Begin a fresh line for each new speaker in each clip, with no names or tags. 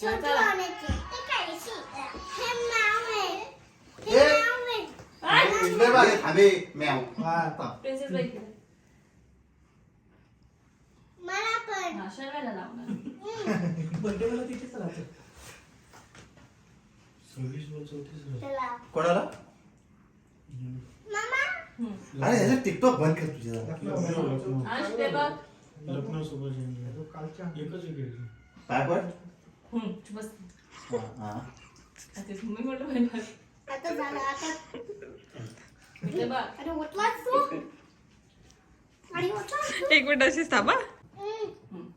छोटू आणायचे ते काहीशी हे नाव आहे हे
ए!
नाव आहे
इकडे बघ थांबे म्याव
प्रिन्सेस बाई
मला पण
शर्माला लावणार
बर्थडे मला तिथेच राहतो.
चला
कोणाला
मामा
अरे ह्याचं टिकटॉक बंद कर तुझ्या
अंश ते बघ
लग्न सोबत जाईल. कालच्या एकच विकेट.
काय पण
बस
हा
आता तुम्ही बोललो पाहिजे
आता झालं आता
ते बघ
अरे उठलास तू अरे उठलास तू
एक मिनिट अशीच थांबा.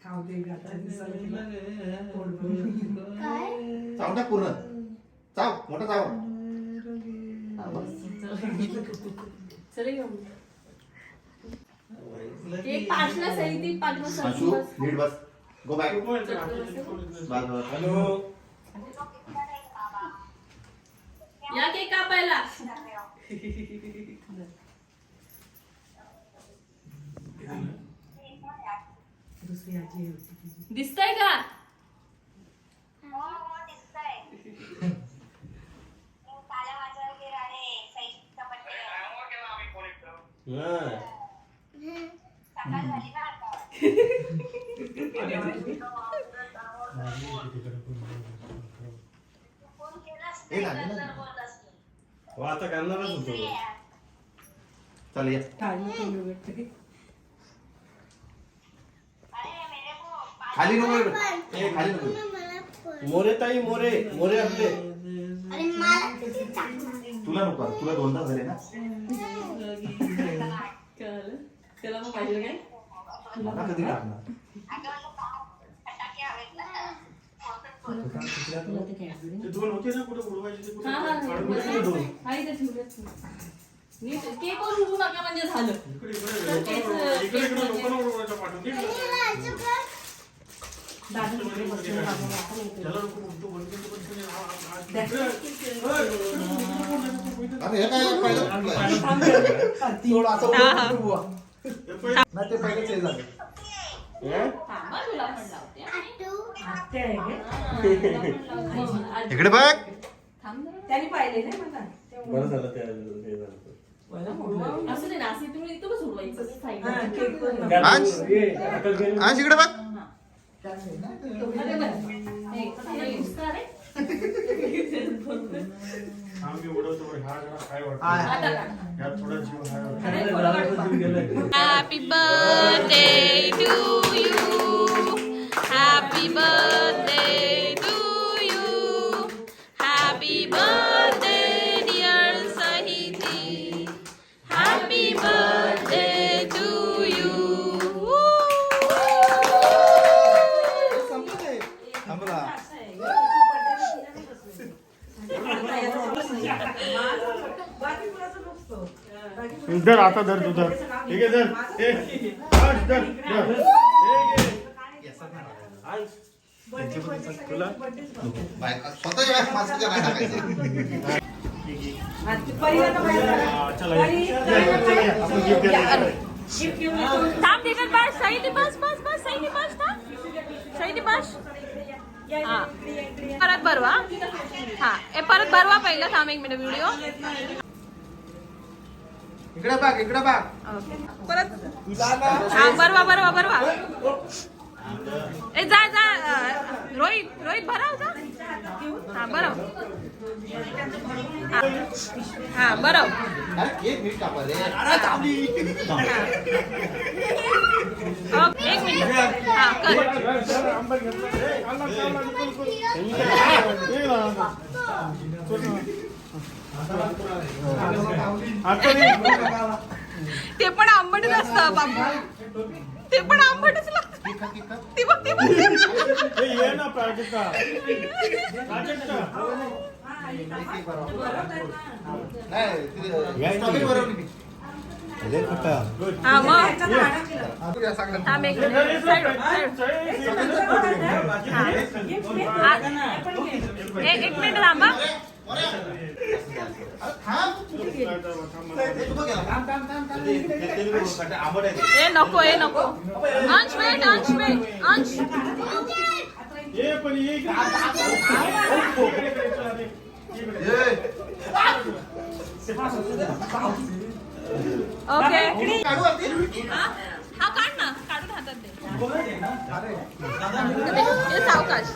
खाऊ दे आता दिसायला तिला. पोट
काय
चाव टाक पूर्ण चाव मोठा चाव
चल घेऊन एक पाचला सही ती पाच
अंशू
बस
नीट बस गो बॅक बस हॅलो
या केक कापायला
दुसरी आजी होती तिची.
दिसतंय का
आता करणारच होतो
चल ये
काय नको भेटते.
खाली नको ए खाली नको
मला पण
मोरे ताई मोरे मोरे आपले
अरे मला किती टाकणार
तुला नको तुला दोनदा झाले ना
कळलं त्याला मग पाहिजे काय
मला कधी टाकणार
ते दोन होते ना कुठे उडवायचे ते कुठे
हा हा
काढून घेतले दोन
हाय ते ठेवलेत नीट केक वर उडू नका म्हणजे झालं
इकडे
तर तेच
इकडे
केक
लोकांना उडवायचं पाठवून दे.
दादा तिकडे बसून आपण आपण येतो.
त्याला नको उडतो, वरती नको उडतो.
अरे हे काय पहिलं सोड आता उडवा नाही ते पहिलेच हे झालं
थांबा तुला पण लावते
आत्या आहे का?
इकडे बघ
थांब जरा.
त्याने पाहिले नाही मला.
बरं झालं ते हे झालं.
असं नाही ना असं तुम्ही इथं बस उडवायचं साईडला.
हा, केक पण
अंश अंश इकडे बघ
अरे बरं. हे, हे नुसतं रे.
आम्ही उडवतो पण हा जरा काय वाटतं
आता काढ.
यात थोडा जीव हाय वाटतं.
अरे थोडं वाट पा.
Happy birthday to you. Happy birthday to you. Happy birthday dear Sahiti. Happy birthday to you.
थांबला
बाकी कुणाचं नसतो. बाकी
धर आता धर तू धर ठीक आहे धर ए अंश धर धर ए घे. अंश तुला
स्वतःच्या बॅग मास्क नाही टाकायचं
चला आपण गिफ्ट द्यायला
थांब तिकडे बस सही बस बस बस सही बस थांब सही बस हा परत भरवा हा ए परत भरवा पहिलं थांब एक मिनिट व्हिडिओ
इकडे बघ
परत हा भरवा भरवा भरवा ए जा जा रोहित रोहित भराव जा हा भरव हा भरव
अरे केक नीट कापा रे अरे थांबली
एक मिनिट हा कर ते पण आंबट असतं बाबू ते पण आंबटच लागतं ते बघ ते बघ
ये ना प्राजक्ता प्राजक्ता
हा मग थांब एक मिनिट एक मिनिट थांबा ए नको अंश वेट अंश
ये पण ये इकडे.
ओके
काढू आरती?
हा काढ ना काढून हातात दे
अरे
हे सावकाश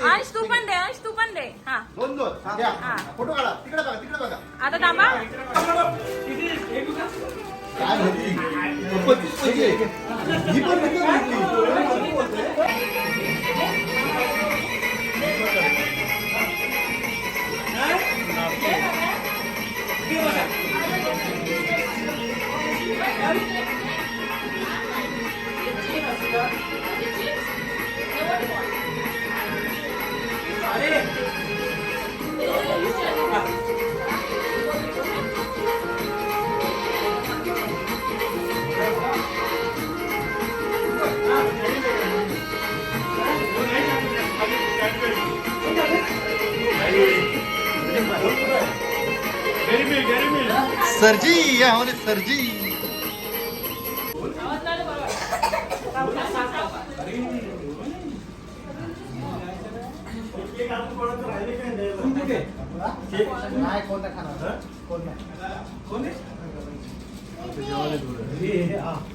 अंश तू पण दे हा
दोन घ्या. फोटो काढा तिकडे बघा
आता थांबा
काय होती? 25 पैसे. ही पण विकत घेतली. सरजी या हमारे सरजी. नाही कोण नाही खाणार. कोण नाही.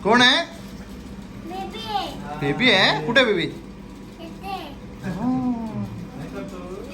कोण आहे?
बेबी
बेबी आहे. कुठे बेबी?